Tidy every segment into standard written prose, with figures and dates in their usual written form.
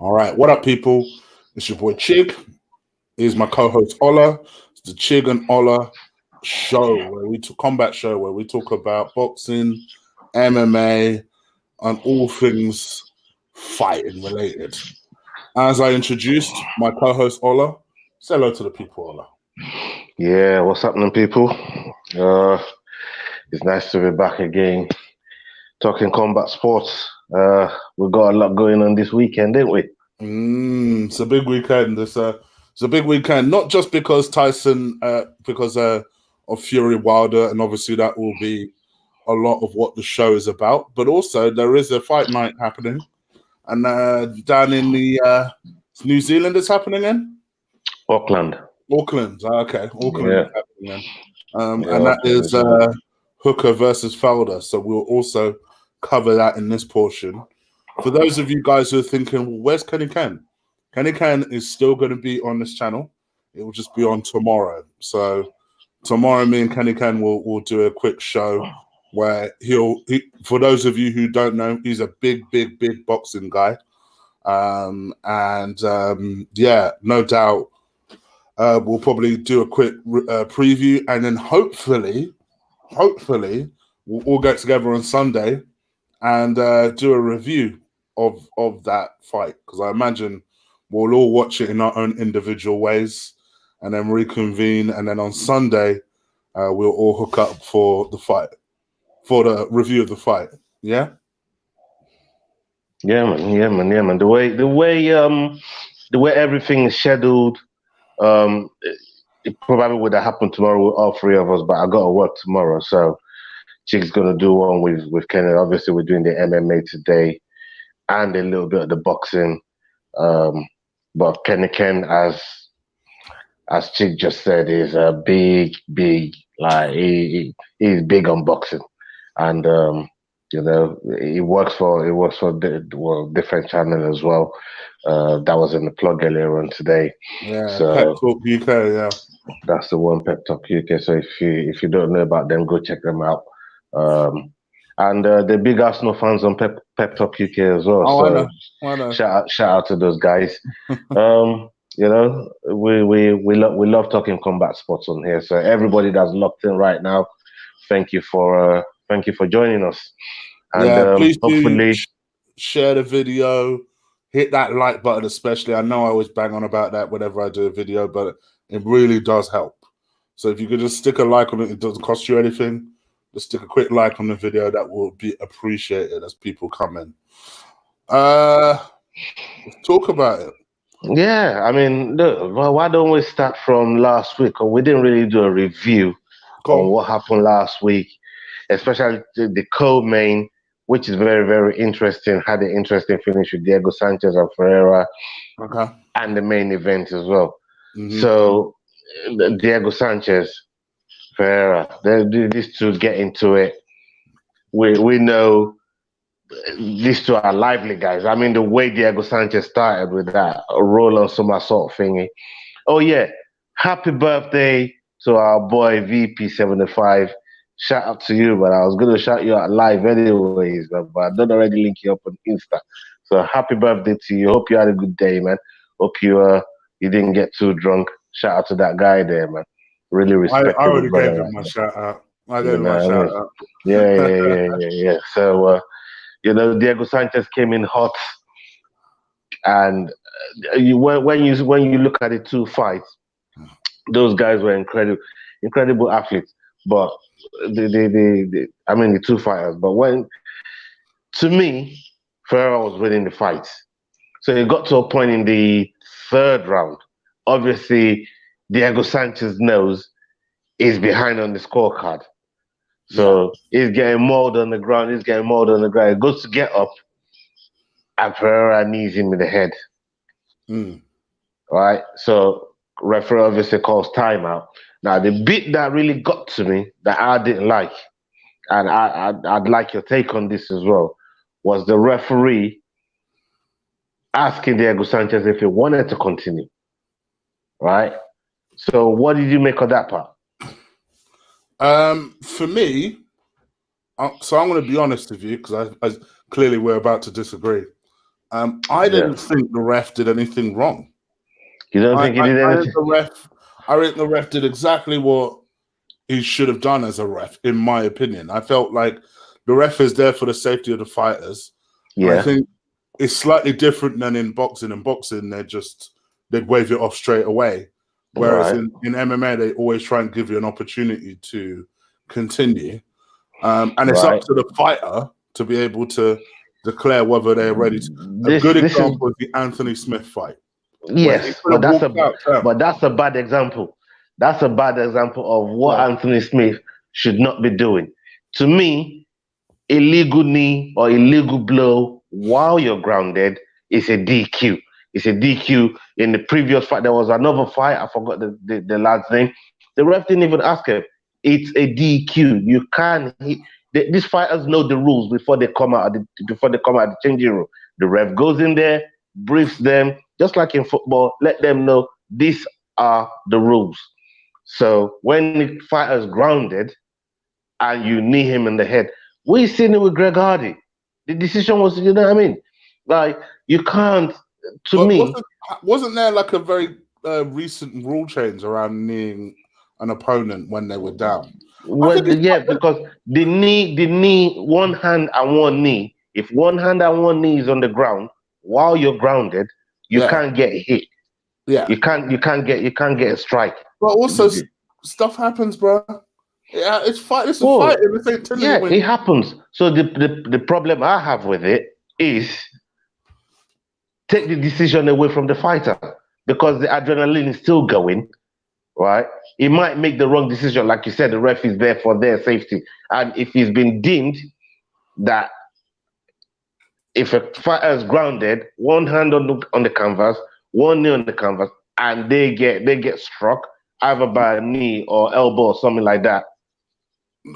All right, what up, people? It's your boy Chig. Here's my co-host Ola. It's the Chig and Ola show, combat show, where we talk about boxing, MMA, and all things fighting related. As I introduced my co-host Ola, say hello to the people, Ola. Yeah, what's happening, people? It's nice to be back again, talking combat sports. We've got a lot going on this weekend, didn't we? It's a big weekend. It's a big weekend, not just because Tyson, because of Fury Wilder, and obviously that will be a lot of what the show is about, but also there is a fight night happening, and down in the New Zealand it's happening in Auckland. Auckland. Okay, Auckland Yeah. is happening, Yeah, and that Auckland is is Hooker versus Felder. So we'll also cover that in this portion. For those of you guys who are thinking, well, where's Kenny Ken? Kenny Ken is still going to be on this channel. It will just be on tomorrow. So tomorrow, me and Kenny Ken will do a quick show where for those of you who don't know, he's a big boxing guy. Yeah, no doubt we'll probably do a quick preview, and then hopefully we'll all get together on Sunday and do a review of that fight, because I imagine we'll all watch it in our own individual ways and then reconvene, and then on Sunday we'll all hook up for the fight, for the review of the fight. Yeah, man. The way everything is scheduled, it probably would have happened tomorrow with all three of us, but I got to work tomorrow, so Chig's gonna do one with Kenny. Obviously, we're doing the MMA today and a little bit of the boxing. But Kenny Ken, as Chig just said, is a big, like he's big on boxing, and he works for different channel as well. That was in the plug earlier on today. yeah. So Pep Talk UK, yeah. that's the one, Pep Talk UK. So if you don't know about them, go check them out. And the big Arsenal fans on Pep Talk UK as well. Oh, so I know. shout out to those guys. We love talking combat sports on here. So everybody that's locked in right now, thank you for joining us. And yeah, please hopefully share the video, hit that like button especially. I know I always bang on about that whenever I do a video, but it really does help. So if you could just stick a like on it, it doesn't cost you anything. Just stick a quick like on the video. That will be appreciated as people come in. Let's talk about it. Yeah, I mean, look, why don't we start from last week? We didn't really do a review on what happened last week, especially the co-main, which is very interesting. Had an interesting finish with Diego Sanchez and Ferreira, and the main event as well. Mm-hmm. So Diego Sanchez, Ferreira, these two get into it. We know these two are lively guys. I mean, the way Diego Sanchez started with that roll on somersault thingy. Oh yeah, happy birthday to our boy VP75. Shout out to you, but I was gonna shout you out live anyways, but I don't already link you up on Insta. So happy birthday to you. Hope you had a good day, man. Hope you didn't get too drunk. Shout out to that guy there, man. Really respectable. I already gave him my shout out. I gave him my shout out. Yeah. So Diego Sanchez came in hot, and when you look at the two fights, those guys were incredible athletes. But the two fighters. But to me, Ferreira was winning the fights. So it got to a point in the third round. Obviously, Diego Sanchez knows he's behind on the scorecard. So he's getting mauled on the ground. He goes to get up, and Ferreira knees him in the head. Right? So referee obviously calls timeout. Now, the bit that really got to me that I didn't like, and I'd like your take on this as well, was the referee asking Diego Sanchez if he wanted to continue. Right? So what did you make of that part? For me, so I'm going to be honest with you, because I clearly we're about to disagree. I didn't think the ref did anything wrong. You don't think he did anything? I think the ref did exactly what he should have done as a ref, in my opinion. I felt like the ref is there for the safety of the fighters. Yeah. I think it's slightly different than in boxing. In boxing, they'd wave it off straight away. Whereas in MMA, they always try and give you an opportunity to continue. And it's up to the fighter to be able to declare whether they're ready to. A good example is the Anthony Smith fight. Yes, but that's a bad example. That's a bad example of what Anthony Smith should not be doing. To me, illegal knee or illegal blow while you're grounded is a DQ. It's a DQ. In the previous fight, there was another fight. I forgot the lad's name. The ref didn't even ask him. It's a DQ. You can't hit. These fighters know the rules before they come out of the changing room. The ref goes in there, briefs them, just like in football. Let them know these are the rules. So when the fighter's grounded and you knee him in the head, we seen it with Greg Hardy. The decision was, you know what I mean? Like, you can't. Wasn't there like a very recent rule change around kneeing an opponent when they were down? Well, because the knee, one hand and one knee. If one hand and one knee is on the ground while you're grounded, you can't get hit. Yeah, you can't get a strike. But also, stuff happens, bro. Yeah, it's fight. It's a fight. It happens. So the problem I have with it is take the decision away from the fighter because the adrenaline is still going, right? He might make the wrong decision. Like you said, the ref is there for their safety. And if he's been deemed that if a fighter is grounded, one hand on the canvas, one knee on the canvas, and they get struck either by a knee or elbow or something like that,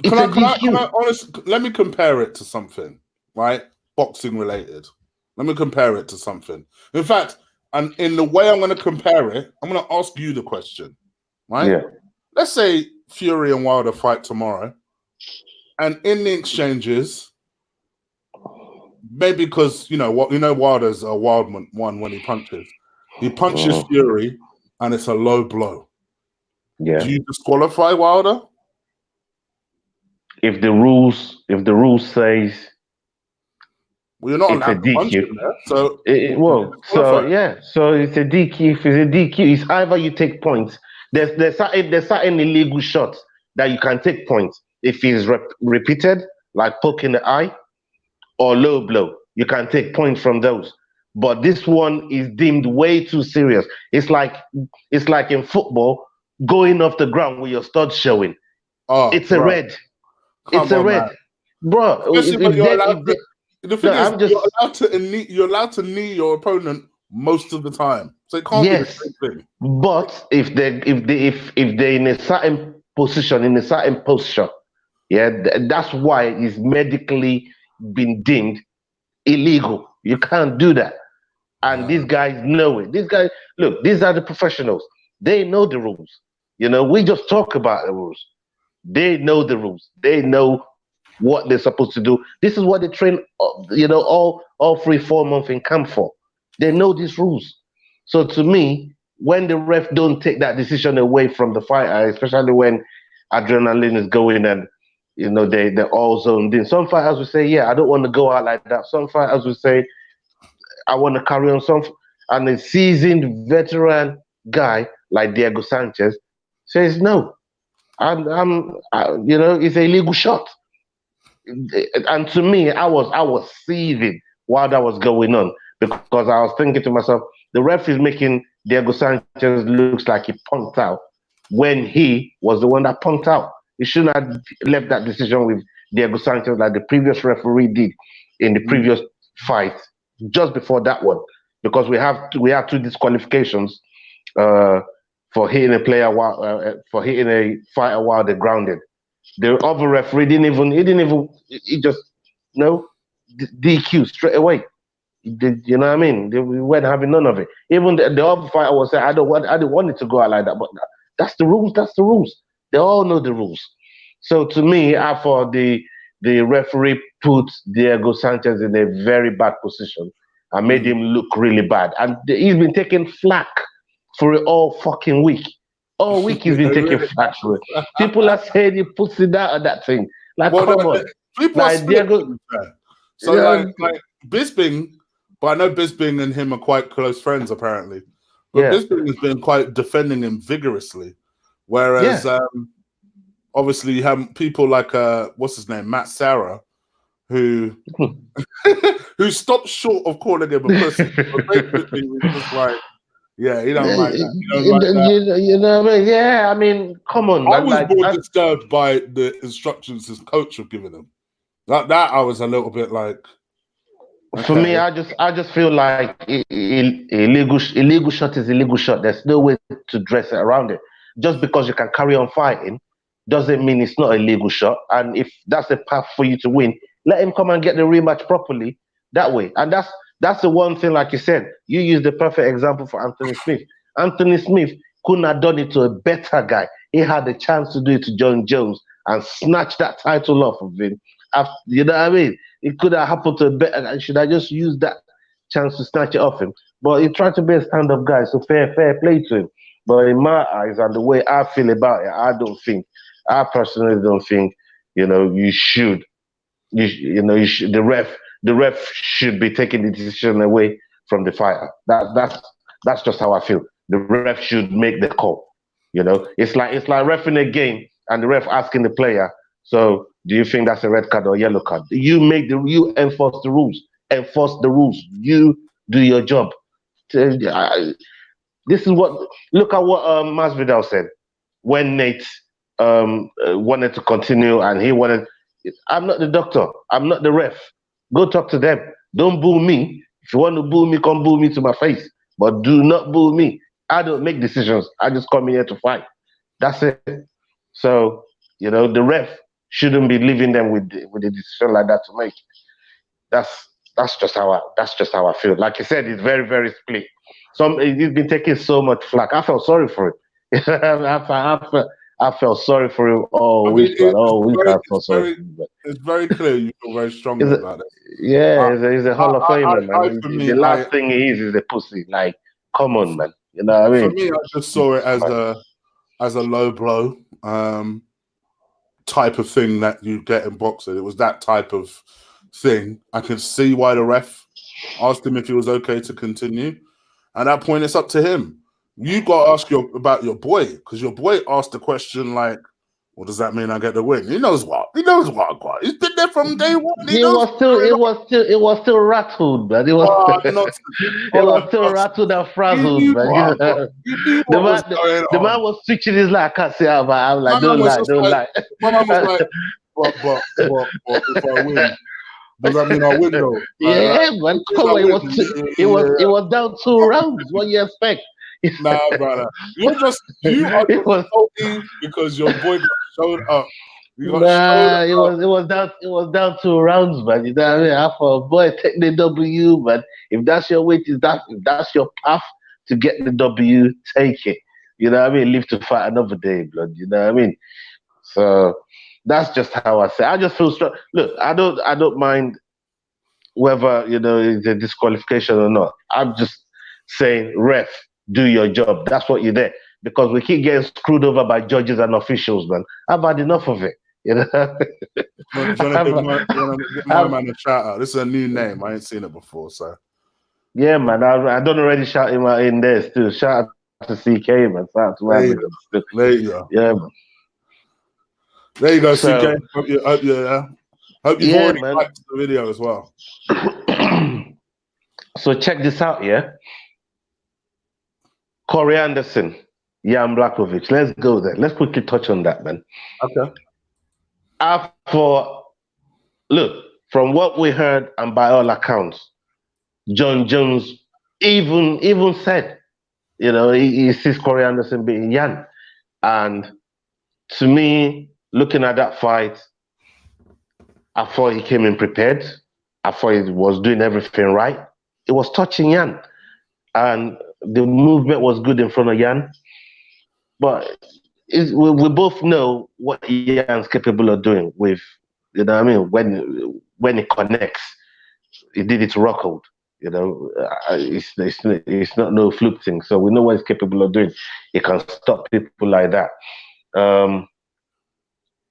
let me compare it to something, right? Boxing related. Let me compare it to something. In fact, and in the way I'm going to compare it, I'm going to ask you the question, right? Yeah. Let's say Fury and Wilder fight tomorrow, and in the exchanges, maybe because Wilder's a wild one when he punches. He punches Fury, and it's a low blow. Yeah. Do you disqualify Wilder? If the rules says you're not allowed to punch him there, so so it's a DQ. If it's a DQ, it's either you take points. There's certain illegal shots that you can take points if it's repeated, like poke in the eye or low blow. You can take points from those. But this one is deemed way too serious. It's like in football, going off the ground with your studs showing. It's a red. It's a red, bro. You're allowed to knee your opponent most of the time, so it can't be the same thing. But if they're in a certain position, in a certain posture, that's why it's medically been deemed illegal. You can't do that, and these guys know it. These guys, look, these are the professionals. They know the rules. We just talk about the rules. They know the rules. They know what they're supposed to do. This is what they train, all 3-4 months in camp for. They know these rules. So to me, when the ref don't take that decision away from the fighter, especially when adrenaline is going and they're all zoned in. Some fighters will say, I don't want to go out like that. Some fighters will say, I want to carry on. And a seasoned veteran guy like Diego Sanchez says no. It's a illegal shot. And to me, I was seething while that was going on because I was thinking to myself, the ref is making Diego Sanchez looks like he punked out when he was the one that punked out. He shouldn't have left that decision with Diego Sanchez like the previous referee did in the previous fight, just before that one, because we have 2 disqualifications for hitting a player for hitting a fighter while they're grounded. The other referee he just DQ straight away. You know what I mean? We weren't having none of it. Even the other fighter was saying, I don't want it to go out like that, but that's the rules. That's the rules. They all know the rules. So to me, I thought the referee put Diego Sanchez in a very bad position and made him look really bad. And he's been taking flack for it all fucking week. All week he's been taking flack for it. People are saying he puts it out on that thing. Like, come on. People are Diego. So like Bisping, but I know Bisping and him are quite close friends apparently. But Bisping has been quite defending him vigorously. Whereas obviously you have people like what's his name, Matt Sarah, who stopped short of calling him a pussy. But basically he was just like, yeah, he don't like that. He don't like that. You know what I mean? Yeah, I mean, come on. I was more disturbed by the instructions his coach was giving him. Like that, I was a little bit like. Okay. For me, I just feel like illegal shot is illegal shot. There's no way to dress it around it. Just because you can carry on fighting doesn't mean it's not a legal shot. And if that's the path for you to win, let him come and get the rematch properly that way. And that's the one thing, like you said, you used the perfect example for Anthony Smith. Anthony Smith couldn't have done it to a better guy. He had the chance to do it to John Jones and snatch that title off of him. You know what I mean? It could have happened to a better guy. Should I just use that chance to snatch it off him? But he tried to be a stand-up guy, so fair play to him. But in my eyes and the way I feel about it, I personally don't think, you should. The ref should be taking the decision away from the fighter. That's just how I feel. The ref should make the call. It's like reffing a game and the ref asking the player, so do you think that's a red card or yellow card? You enforce the rules. Enforce the rules. You do your job. Look at what Masvidal said when Nate wanted to continue and he wanted. I'm not the doctor. I'm not the ref. Go talk to them. Don't boo me. If you want to boo me, come boo me to my face. But do not boo me. I don't make decisions. I just come here to fight. That's it. So, the ref shouldn't be leaving them with a decision like that to make. That's just how I feel. Like you said, it's very, very split. He's been taking so much flack. I felt sorry for him. I felt sorry for him all week. It's very clear you feel very strongly about it. Yeah, he's a Hall of Famer, man. The last thing he is a pussy. Like, come on, man. You know what I mean? For me, I just saw it as a low blow type of thing that you get in boxing. It was that type of thing. I could see why the ref asked him if he was okay to continue. At that point, it's up to him. You got to ask about your boy, because your boy asked the question like, "What does that mean? I get the win?" He knows what. He's been there from day one. It was still rattled, man. It was still rattled and frazzled, man. The man was switching his life. I can't say how, but I'm like, don't lie. My man was like, but if I win, does that mean I win though? Yeah, man. Come on, it was down 2 rounds. What do you expect? Nah, brother. You are just salty because your boy got showed up. It was down 2 rounds, man. You know what I mean? I thought, boy, take the W, man. If that's your weight, if that's your path to get the W, take it. You know what I mean? Live to fight another day, blood. You know what I mean? So that's just how I say. I just feel strong. Look, I don't mind whether it's a disqualification or not. I'm just saying, ref, do your job. That's what you're there. Because we keep getting screwed over by judges and officials, man. I've had enough of it. Do you want to give my man a shout out? This is a new name. I ain't seen it before, so. Yeah, man. I don't already shout him out in there still. Shout out to CK, man. Shout out to there you go. Yeah, man. There you go, CK. Hope you've already liked the video as well. So check this out, yeah? Corey Anderson, Jan Blachowicz. Let's go there. Let's quickly touch on that, man. Okay. Look, from what we heard, and by all accounts, John Jones even said, he sees Corey Anderson beating Jan. And to me, looking at that fight, I thought he came in prepared. I thought he was doing everything right. It was touching Jan. And the movement was good in front of Jan. But we both know what Jan's capable of doing with, when it connects. He did it to Rockhold. You know, it's not no fluke thing. So we know what he's capable of doing. He can stop people like that.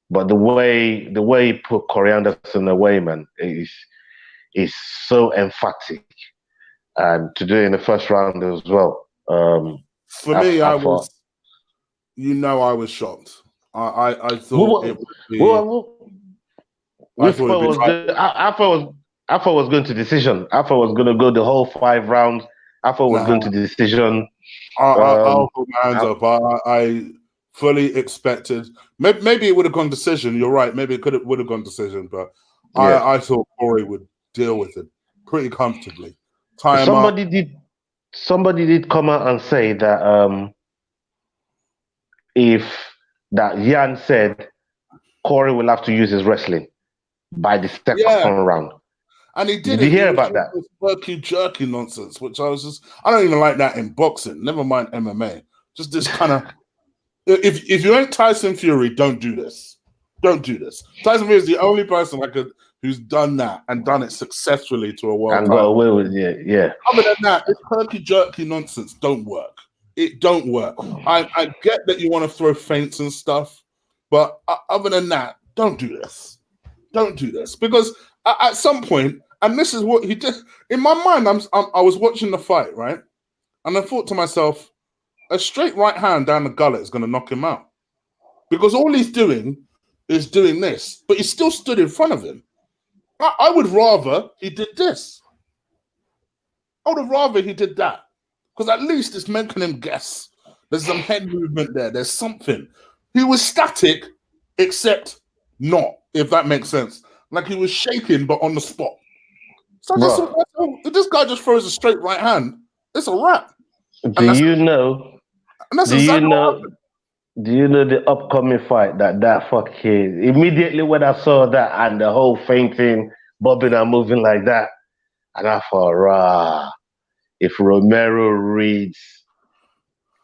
But the way he put Corey Anderson away, man, is so emphatic, and to do it in the first round as well. For me, I was shocked. I thought it would be. I thought it was going to decision. I thought it was going to go the whole 5 rounds. I thought it was going to decision. I'll put my hands up. I fully expected. Maybe it would have gone decision. You're right. Maybe it would have gone decision, but yeah. I thought Corey would deal with it pretty comfortably. Somebody did come out and say that that Jan said Corey will have to use his wrestling by the second round. And he did. Did you hear about that? Jerky jerky nonsense, which I don't even like that in boxing. Never mind MMA. Just this kind of. If you ain't Tyson Fury, don't do this. Don't do this. Tyson Fury is the only person who's done that and done it successfully to a world and got away with it. Yeah. Other than that, it's herky jerky nonsense. Don't work. It don't work. I get that you want to throw feints and stuff, but other than that, don't do this. Don't do this, because at some point, and this is what he did. In my mind, I was watching the fight, right, and I thought to myself, a straight right hand down the gullet is going to knock him out, because all he's doing is doing this, but he still stood in front of him. I would rather he did this. I would have rather he did that, because at least it's making him guess. There's some head movement there. There's something. He was static, except not, if that makes sense. Like he was shaking, but on the spot. So if this guy just throws a straight right hand, it's a wrap. Do you know the upcoming fight that fucking immediately when I saw that and the whole fainting, bobbing and moving like that, and I thought, if Romero reads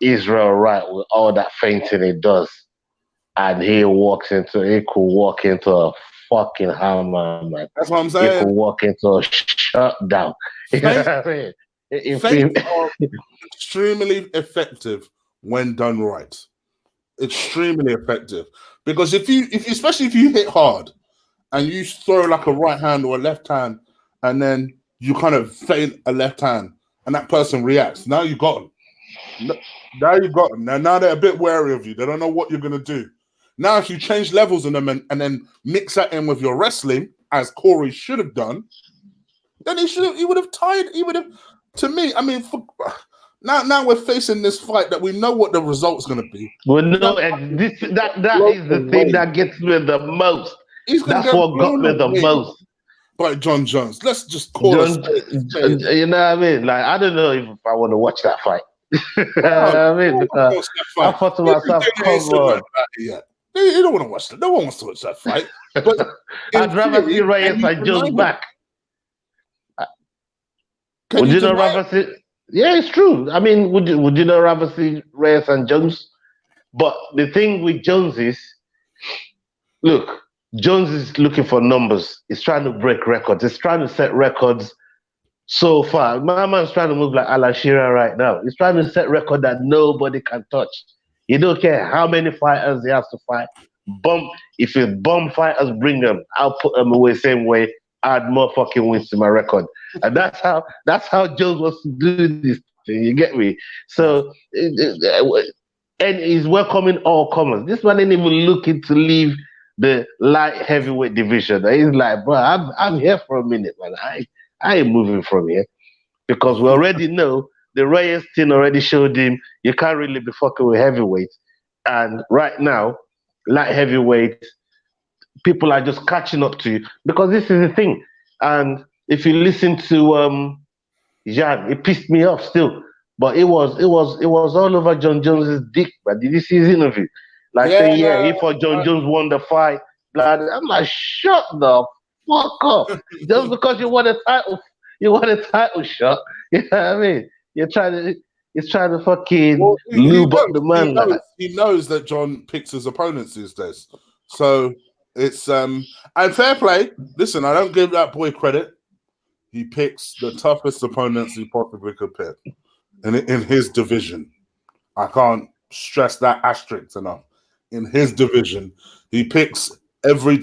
Israel right with all that fainting he does, and he could walk into a fucking hammer, man. That's what I'm saying. He could walk into a shutdown. You know what I mean? Feints are extremely effective when done right. Extremely effective, because if you especially if you hit hard and you throw like a right hand or a left hand, and then you kind of feint a left hand, and that person reacts. Now you got them. Now you got them. Now they're a bit wary of you. They don't know what you're gonna do. Now, if you change levels in them and then mix that in with your wrestling, as Corey should have done, then he would have tied. He would have. To me, I mean, now we're facing this fight that we know what the result's going to be. Well, no, and that is the thing that gets me the most. That's what got me the most. By John Jones. Let's just call it. You know what I mean? Like, I don't know if I want to watch that fight. I mean, I thought to myself, come on. You don't want to watch that. No one wants to watch that fight. But I'd rather see Reyes and Jones back. Would you not rather see? Yeah, it's true. I mean, would you not rather see Reyes and Jones? But the thing with Jones is, look, Jones is looking for numbers. He's trying to break records. He's trying to set records so far. My man's trying to move like Alan Shearer right now. He's trying to set record that nobody can touch. He don't care how many fighters he has to fight. If his bomb fighters bring them, I'll put them away same way. Add more fucking wins to my record. And that's how Jones wants to do this thing. You get me? So, and he's welcoming all comers. This one ain't even looking to leave the light heavyweight division. He's like, bro, I'm here for a minute, man. I ain't moving from here, because we already know the Reyes thing already showed him you can't really be fucking with heavyweights. And right now, light heavyweight, people are just catching up to you, because this is the thing. And if you listen to Jan, it pissed me off still, but it was all over John Jones's dick. But did you see his interview? Like saying, he thought John Jones won the fight. Blah, blah. I'm like, shut the fuck up! Just because you won a title shot. You know what I mean? He's trying to fucking lube up the man. He knows that John picks his opponents these days. So it's and fair play. Listen, I don't give that boy credit. he picks the toughest opponents he possibly could pick in his division. I can't stress that asterisk enough. In his division, he picks every